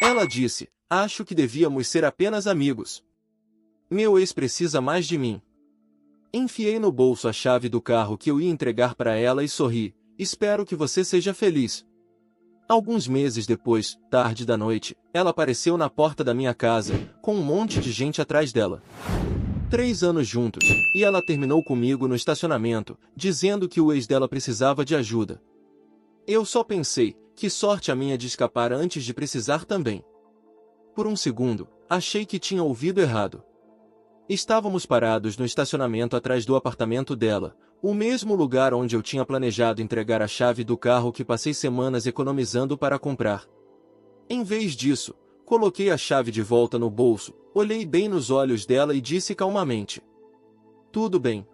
Ela disse, acho que devíamos ser apenas amigos. Meu ex precisa mais de mim. Enfiei no bolso a chave do carro que eu ia entregar para ela e sorri, espero que você seja feliz. Alguns meses depois, tarde da noite, ela apareceu na porta da minha casa, com um monte de gente atrás dela. 3 anos juntos, e ela terminou comigo no estacionamento, dizendo que o ex dela precisava de ajuda. Eu só pensei, que sorte a minha de escapar antes de precisar também. Por um segundo, achei que tinha ouvido errado. Estávamos parados no estacionamento atrás do apartamento dela, o mesmo lugar onde eu tinha planejado entregar a chave do carro que passei semanas economizando para comprar. Em vez disso, coloquei a chave de volta no bolso, olhei bem nos olhos dela e disse calmamente: tudo bem.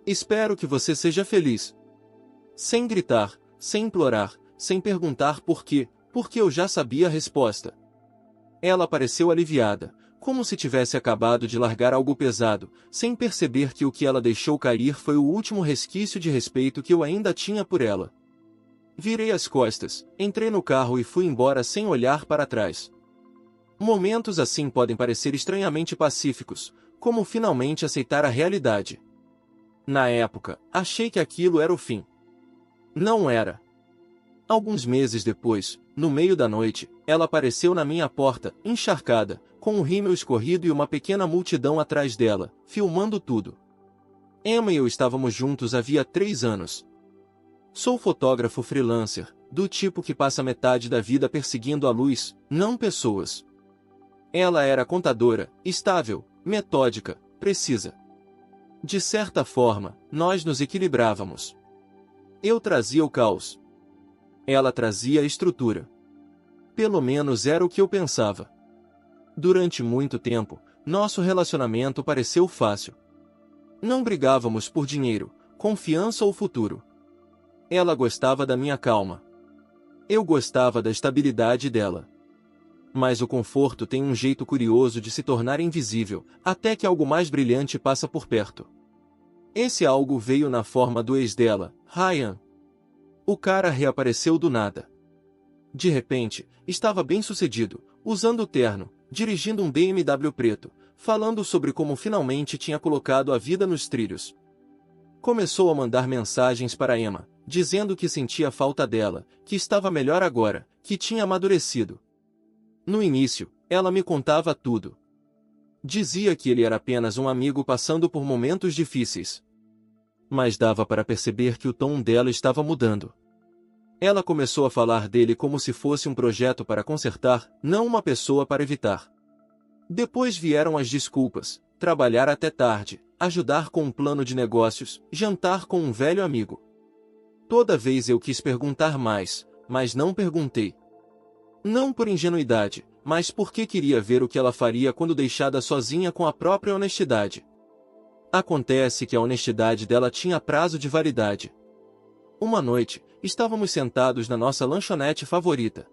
Espero que você seja feliz. Sem gritar, sem implorar, sem perguntar por quê, porque eu já sabia a resposta. Ela pareceu aliviada, como se tivesse acabado de largar algo pesado, sem perceber que o que ela deixou cair foi o último resquício de respeito que eu ainda tinha por ela. Virei as costas, entrei no carro e fui embora sem olhar para trás. Momentos assim podem parecer estranhamente pacíficos, como finalmente aceitar a realidade. Na época, achei que aquilo era o fim. Não era. Alguns meses depois, no meio da noite, ela apareceu na minha porta, encharcada, com um rímel escorrido e uma pequena multidão atrás dela, filmando tudo. Emma e eu estávamos juntos havia 3 anos. Sou fotógrafo freelancer, do tipo que passa metade da vida perseguindo a luz, não pessoas. Ela era contadora, estável, metódica, precisa. De certa forma, nós nos equilibrávamos. Eu trazia o caos. Ela trazia a estrutura. Pelo menos era o que eu pensava. Durante muito tempo, nosso relacionamento pareceu fácil. Não brigávamos por dinheiro, confiança ou futuro. Ela gostava da minha calma. Eu gostava da estabilidade dela. Mas o conforto tem um jeito curioso de se tornar invisível, até que algo mais brilhante passa por perto. Esse algo veio na forma do ex dela, Ryan. O cara reapareceu do nada. De repente, estava bem-sucedido, usando terno, dirigindo um BMW preto, falando sobre como finalmente tinha colocado a vida nos trilhos. Começou a mandar mensagens para Emma, dizendo que sentia falta dela, que estava melhor agora, que tinha amadurecido. No início, ela me contava tudo. Dizia que ele era apenas um amigo passando por momentos difíceis. Mas dava para perceber que o tom dela estava mudando. Ela começou a falar dele como se fosse um projeto para consertar, não uma pessoa para evitar. Depois vieram as desculpas, trabalhar até tarde, ajudar com um plano de negócios, jantar com um velho amigo. Toda vez eu quis perguntar mais, mas não perguntei. Não por ingenuidade, mas porque queria ver o que ela faria quando deixada sozinha com a própria honestidade. Acontece que a honestidade dela tinha prazo de validade. Uma noite, estávamos sentados na nossa lanchonete favorita.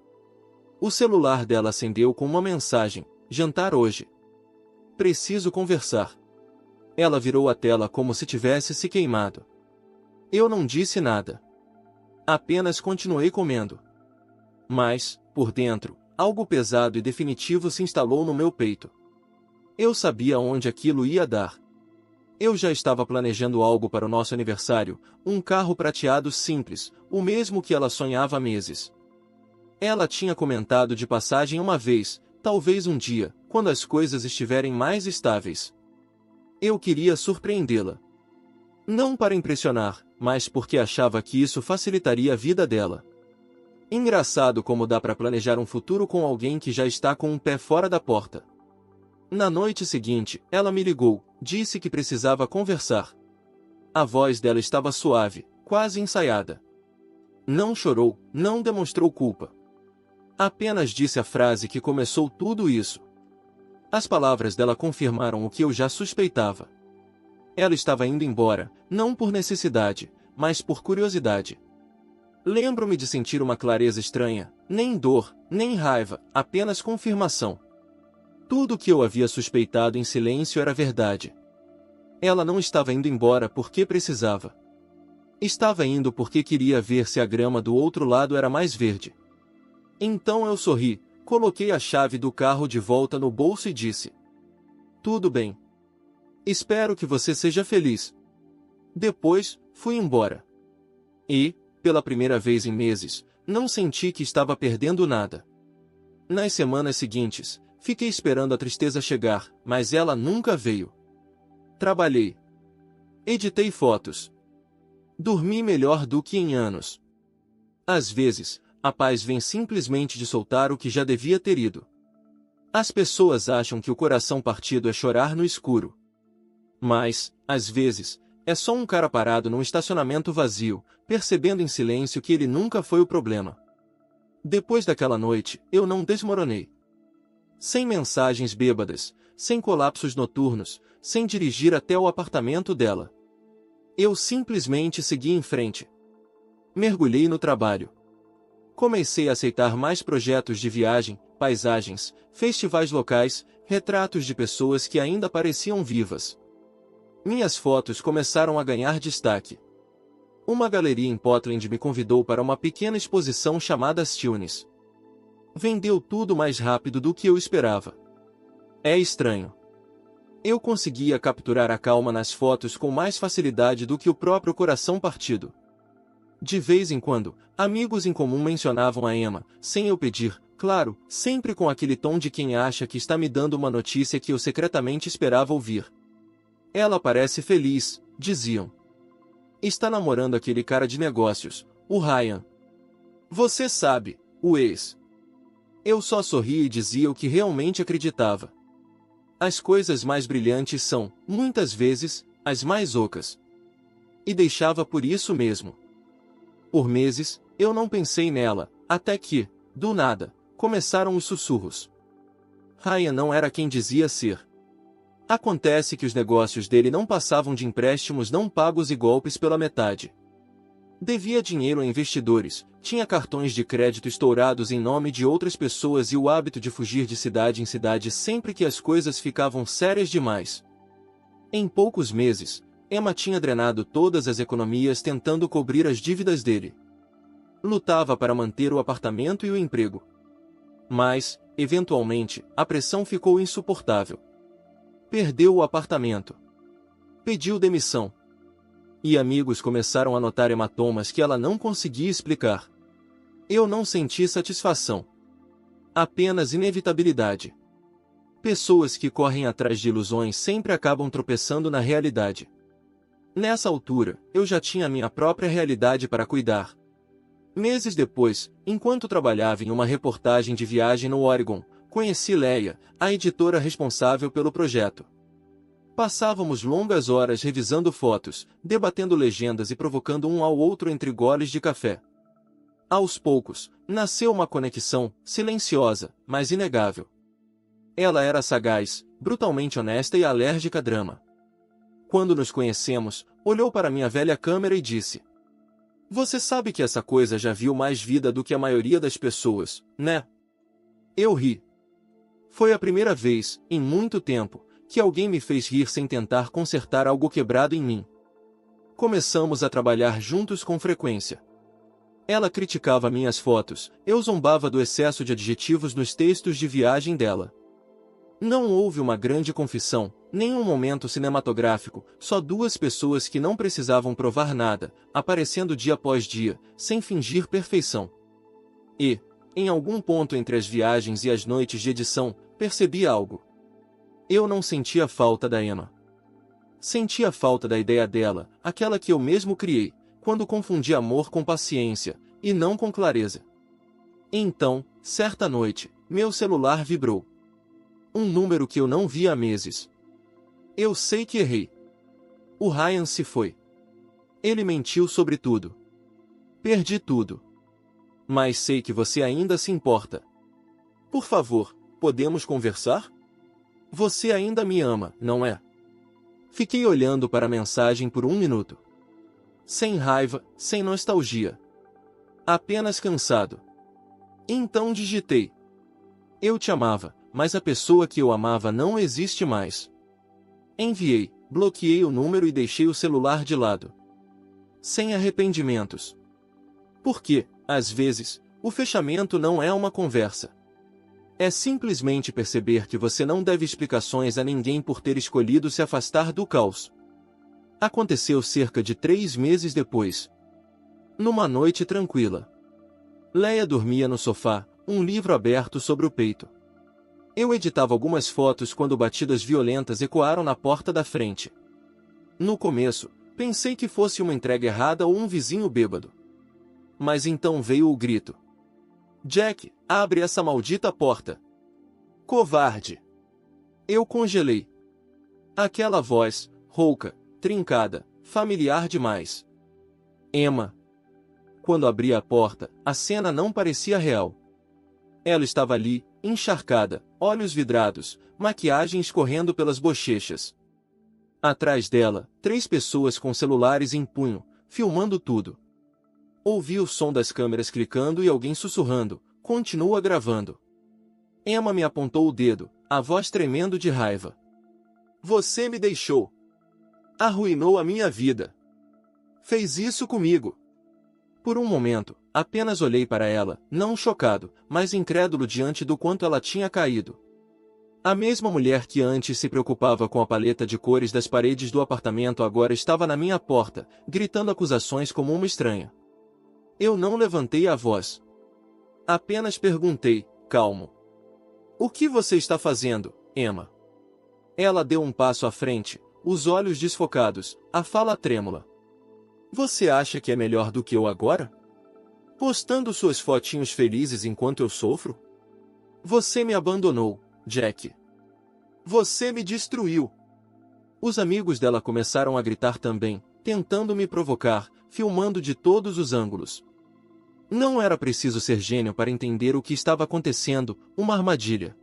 O celular dela acendeu com uma mensagem: jantar hoje. Preciso conversar. Ela virou a tela como se tivesse se queimado. Eu não disse nada. Apenas continuei comendo. Mas, por dentro, algo pesado e definitivo se instalou no meu peito. Eu sabia onde aquilo ia dar. Eu já estava planejando algo para o nosso aniversário, um carro prateado simples, o mesmo que ela sonhava há meses. Ela tinha comentado de passagem uma vez, talvez um dia, quando as coisas estiverem mais estáveis. Eu queria surpreendê-la. Não para impressionar, mas porque achava que isso facilitaria a vida dela. Engraçado como dá para planejar um futuro com alguém que já está com um pé fora da porta. Na noite seguinte, ela me ligou, disse que precisava conversar. A voz dela estava suave, quase ensaiada. Não chorou, não demonstrou culpa. Apenas disse a frase que começou tudo isso. As palavras dela confirmaram o que eu já suspeitava. Ela estava indo embora, não por necessidade, mas por curiosidade. Lembro-me de sentir uma clareza estranha, nem dor, nem raiva, apenas confirmação. Tudo o que eu havia suspeitado em silêncio era verdade. Ela não estava indo embora porque precisava. Estava indo porque queria ver se a grama do outro lado era mais verde. Então eu sorri, Coloquei a chave do carro de volta no bolso e disse: tudo bem. Espero que você seja feliz. Depois, fui embora. E, pela primeira vez em meses, não senti que estava perdendo nada. Nas semanas seguintes, fiquei esperando a tristeza chegar, mas ela nunca veio. Trabalhei. Editei fotos. Dormi melhor do que em anos. Às vezes, a paz vem simplesmente de soltar o que já devia ter ido. As pessoas acham que o coração partido é chorar no escuro. Mas, às vezes, é só um cara parado num estacionamento vazio, percebendo em silêncio que ele nunca foi o problema. Depois daquela noite, eu não desmoronei. Sem mensagens bêbadas, sem colapsos noturnos, sem dirigir até o apartamento dela. Eu simplesmente segui em frente. Mergulhei no trabalho. Comecei a aceitar mais projetos de viagem, paisagens, festivais locais, retratos de pessoas que ainda pareciam vivas. Minhas fotos começaram a ganhar destaque. Uma galeria em Portland me convidou para uma pequena exposição chamada Stillness. Vendeu tudo mais rápido do que eu esperava. É estranho. Eu conseguia capturar a calma nas fotos com mais facilidade do que o próprio coração partido. De vez em quando, amigos em comum mencionavam a Emma, sem eu pedir, claro, sempre com aquele tom de quem acha que está me dando uma notícia que eu secretamente esperava ouvir. Ela parece feliz, diziam. Está namorando aquele cara de negócios, o Ryan. Você sabe, o ex. Eu só sorria e dizia o que realmente acreditava. As coisas mais brilhantes são, muitas vezes, as mais ocas. E deixava por isso mesmo. Por meses, eu não pensei nela, até que, do nada, começaram os sussurros. Ryan não era quem dizia ser. Acontece que os negócios dele não passavam de empréstimos não pagos e golpes pela metade. Devia dinheiro a investidores, tinha cartões de crédito estourados em nome de outras pessoas e o hábito de fugir de cidade em cidade sempre que as coisas ficavam sérias demais. Em poucos meses, Emma tinha drenado todas as economias tentando cobrir as dívidas dele. Lutava para manter o apartamento e o emprego. Mas, eventualmente, a pressão ficou insuportável. Perdeu o apartamento. Pediu demissão. E amigos começaram a notar hematomas que ela não conseguia explicar. Eu não senti satisfação. Apenas inevitabilidade. Pessoas que correm atrás de ilusões sempre acabam tropeçando na realidade. Nessa altura, eu já tinha minha própria realidade para cuidar. Meses depois, enquanto trabalhava em uma reportagem de viagem no Oregon, conheci Leia, a editora responsável pelo projeto. Passávamos longas horas revisando fotos, debatendo legendas e provocando um ao outro entre goles de café. Aos poucos, nasceu uma conexão, silenciosa, mas inegável. Ela era sagaz, brutalmente honesta e alérgica a drama. Quando nos conhecemos, olhou para minha velha câmera e disse: "Você sabe que essa coisa já viu mais vida do que a maioria das pessoas, né?" Eu ri. Foi a primeira vez, em muito tempo, que alguém me fez rir sem tentar consertar algo quebrado em mim. Começamos a trabalhar juntos com frequência. Ela criticava minhas fotos, eu zombava do excesso de adjetivos nos textos de viagem dela. Não houve uma grande confissão, nem um momento cinematográfico, só duas pessoas que não precisavam provar nada, aparecendo dia após dia, sem fingir perfeição. E, em algum ponto entre as viagens e as noites de edição, percebi algo. Eu não sentia falta da Emma. Sentia falta da ideia dela, aquela que eu mesmo criei, quando confundi amor com paciência, e não com clareza. Então, certa noite, meu celular vibrou. Um número que eu não via há meses. Eu sei que errei. O Ryan se foi. Ele mentiu sobre tudo. Perdi tudo. Mas sei que você ainda se importa. Por favor, podemos conversar? Você ainda me ama, não é? Fiquei olhando para a mensagem por um minuto. Sem raiva, sem nostalgia. Apenas cansado. Então digitei: "Eu te amava, mas a pessoa que eu amava não existe mais." Enviei, bloqueei o número e deixei o celular de lado. Sem arrependimentos. Porque, às vezes, o fechamento não é uma conversa. É simplesmente perceber que você não deve explicações a ninguém por ter escolhido se afastar do caos. Aconteceu cerca de 3 meses depois. Numa noite tranquila. Leia dormia no sofá, um livro aberto sobre o peito. Eu editava algumas fotos quando batidas violentas ecoaram na porta da frente. No começo, pensei que fosse uma entrega errada ou um vizinho bêbado. Mas então veio o grito. Jack, abre essa maldita porta. Covarde! Eu congelei. Aquela voz, rouca, trincada, familiar demais. Emma. Quando abri a porta, a cena não parecia real. Ela estava ali, encharcada, olhos vidrados, maquiagem escorrendo pelas bochechas. Atrás dela, 3 pessoas com celulares em punho, filmando tudo. Ouvi o som das câmeras clicando e alguém sussurrando, continua gravando. Emma me apontou o dedo, a voz tremendo de raiva. Você me deixou. Arruinou a minha vida. Fez isso comigo. Por um momento, apenas olhei para ela, não chocado, mas incrédulo diante do quanto ela tinha caído. A mesma mulher que antes se preocupava com a paleta de cores das paredes do apartamento agora estava na minha porta, gritando acusações como uma estranha. Eu não levantei a voz. Apenas perguntei, calmo. O que você está fazendo, Emma? Ela deu um passo à frente, os olhos desfocados, a fala trêmula. Você acha que é melhor do que eu agora? Postando suas fotinhos felizes enquanto eu sofro? Você me abandonou, Jack. Você me destruiu. Os amigos dela começaram a gritar também, tentando me provocar, filmando de todos os ângulos. Não era preciso ser gênio para entender o que estava acontecendo, uma armadilha.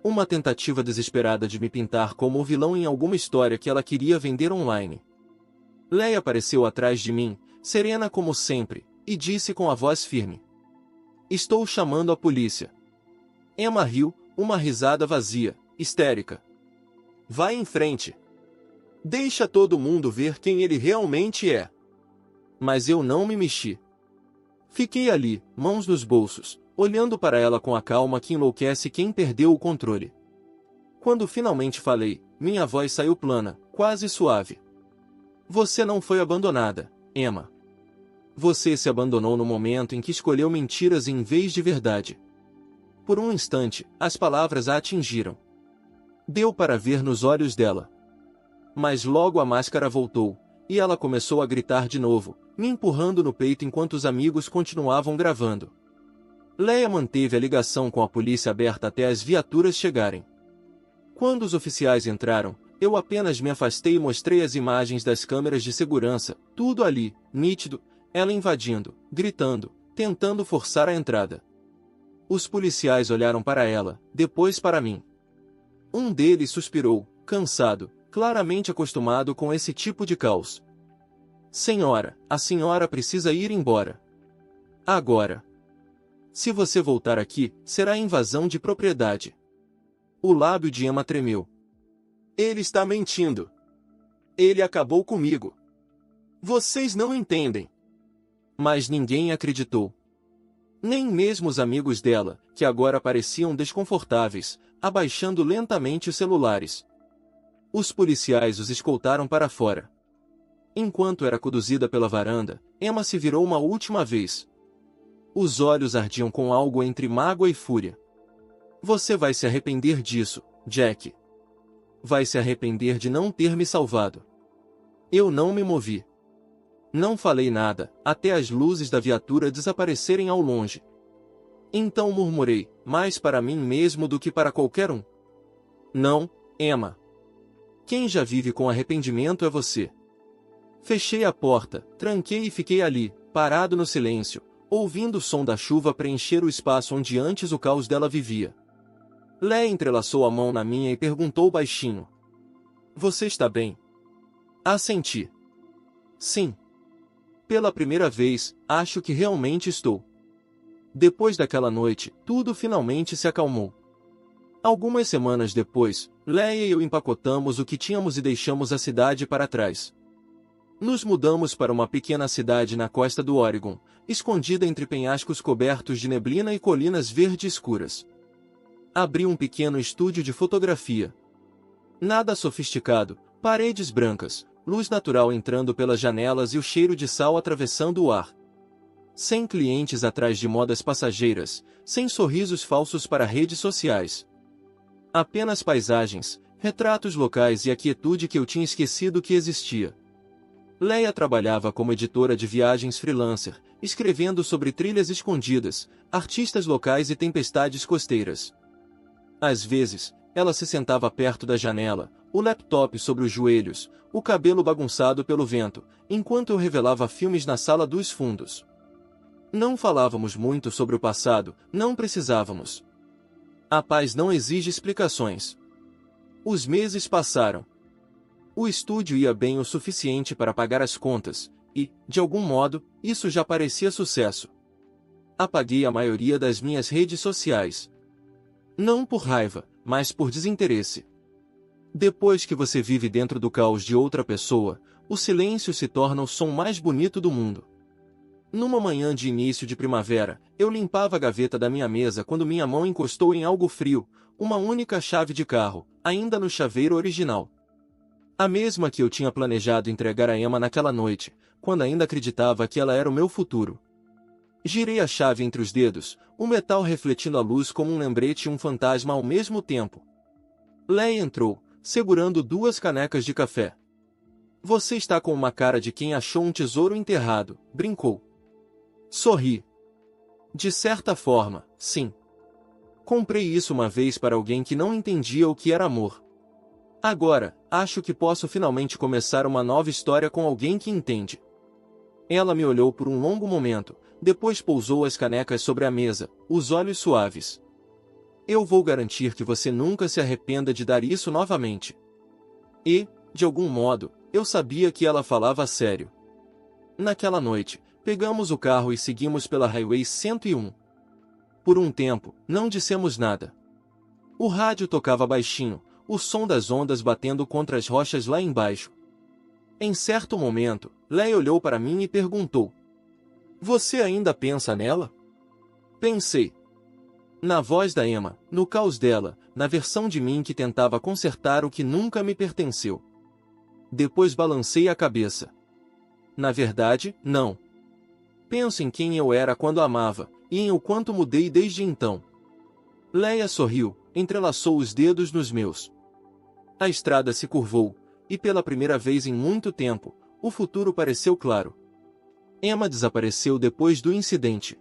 Uma tentativa desesperada de me pintar como o vilão em alguma história que ela queria vender online. Leia apareceu atrás de mim, serena como sempre, e disse com a voz firme. Estou chamando a polícia. Emma riu, uma risada vazia, histérica. Vai em frente. Deixa todo mundo ver quem ele realmente é. Mas eu não me mexi. Fiquei ali, mãos nos bolsos, olhando para ela com a calma que enlouquece quem perdeu o controle. Quando finalmente falei, minha voz saiu plana, quase suave. Você não foi abandonada, Emma. Você se abandonou no momento em que escolheu mentiras em vez de verdade. Por um instante, as palavras a atingiram. Deu para ver nos olhos dela. Mas logo a máscara voltou, e ela começou a gritar de novo, me empurrando no peito enquanto os amigos continuavam gravando. Leia manteve a ligação com a polícia aberta até as viaturas chegarem. Quando os oficiais entraram, eu apenas me afastei e mostrei as imagens das câmeras de segurança, tudo ali, nítido, ela invadindo, gritando, tentando forçar a entrada. Os policiais olharam para ela, depois para mim. Um deles suspirou, cansado, claramente acostumado com esse tipo de caos. Senhora, a senhora precisa ir embora. Agora. Se você voltar aqui, será invasão de propriedade. O lábio de Emma tremeu. Ele está mentindo. Ele acabou comigo. Vocês não entendem. Mas ninguém acreditou. Nem mesmo os amigos dela, que agora pareciam desconfortáveis, abaixando lentamente os celulares. Os policiais os escoltaram para fora. Enquanto era conduzida pela varanda, Emma se virou uma última vez. Os olhos ardiam com algo entre mágoa e fúria. Você vai se arrepender disso, Jack. Vai se arrepender de não ter me salvado. Eu não me movi. Não falei nada, até as luzes da viatura desaparecerem ao longe. Então murmurei, mais para mim mesmo do que para qualquer um. Não, Emma. Quem já vive com arrependimento é você. Fechei a porta, tranquei e fiquei ali, parado no silêncio, ouvindo o som da chuva preencher o espaço onde antes o caos dela vivia. Leia entrelaçou a mão na minha e perguntou baixinho. Você está bem? Assenti. Sim. Pela primeira vez, acho que realmente estou. Depois daquela noite, tudo finalmente se acalmou. Algumas semanas depois, Leia e eu empacotamos o que tínhamos e deixamos a cidade para trás. Nos mudamos para uma pequena cidade na costa do Oregon, escondida entre penhascos cobertos de neblina e colinas verde escuras. Abri um pequeno estúdio de fotografia. Nada sofisticado, paredes brancas, luz natural entrando pelas janelas e o cheiro de sal atravessando o ar. Sem clientes atrás de modas passageiras, sem sorrisos falsos para redes sociais. Apenas paisagens, retratos locais e a quietude que eu tinha esquecido que existia. Leia trabalhava como editora de viagens freelancer, escrevendo sobre trilhas escondidas, artistas locais e tempestades costeiras. Às vezes, ela se sentava perto da janela, o laptop sobre os joelhos, o cabelo bagunçado pelo vento, enquanto eu revelava filmes na sala dos fundos. Não falávamos muito sobre o passado, não precisávamos. A paz não exige explicações. Os meses passaram. O estúdio ia bem o suficiente para pagar as contas, e, de algum modo, isso já parecia sucesso. Apaguei a maioria das minhas redes sociais. Não por raiva, mas por desinteresse. Depois que você vive dentro do caos de outra pessoa, o silêncio se torna o som mais bonito do mundo. Numa manhã de início de primavera, eu limpava a gaveta da minha mesa quando minha mão encostou em algo frio, uma única chave de carro, ainda no chaveiro original. A mesma que eu tinha planejado entregar a Emma naquela noite, quando ainda acreditava que ela era o meu futuro. Girei a chave entre os dedos, o metal refletindo a luz como um lembrete e um fantasma ao mesmo tempo. Leia entrou, segurando 2 canecas de café. Você está com uma cara de quem achou um tesouro enterrado, brincou. Sorri. De certa forma, sim. Comprei isso uma vez para alguém que não entendia o que era amor. Agora, acho que posso finalmente começar uma nova história com alguém que entende. Ela me olhou por um longo momento, depois pousou as canecas sobre a mesa, os olhos suaves. Eu vou garantir que você nunca se arrependa de dar isso novamente. E, de algum modo, eu sabia que ela falava sério. Naquela noite, pegamos o carro e seguimos pela Highway 101. Por um tempo, não dissemos nada. O rádio tocava baixinho, o som das ondas batendo contra as rochas lá embaixo. Em certo momento, Leia olhou para mim e perguntou: Você ainda pensa nela? Pensei. Na voz da Emma, no caos dela, na versão de mim que tentava consertar o que nunca me pertenceu. Depois balancei a cabeça. Na verdade, não. Penso em quem eu era quando amava, e em o quanto mudei desde então. Leia sorriu, entrelaçou os dedos nos meus. A estrada se curvou, e pela primeira vez em muito tempo, o futuro pareceu claro. Emma desapareceu depois do incidente.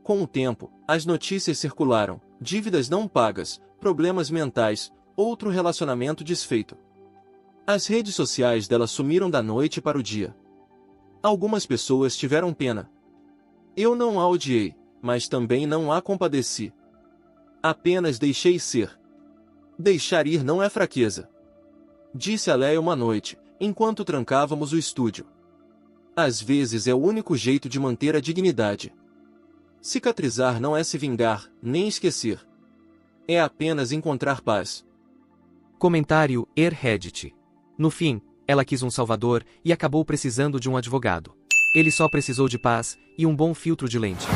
Com o tempo, as notícias circularam, dívidas não pagas, problemas mentais, outro relacionamento desfeito. As redes sociais dela sumiram da noite para o dia. Algumas pessoas tiveram pena. Eu não a odiei, mas também não a compadeci. Apenas deixei ser. Deixar ir não é fraqueza. Disse a Leia uma noite, enquanto trancávamos o estúdio. Às vezes é o único jeito de manter a dignidade. Cicatrizar não é se vingar, nem esquecer. É apenas encontrar paz. Comentário Reddit. No fim, ela quis um salvador e acabou precisando de um advogado. Ele só precisou de paz e um bom filtro de lente.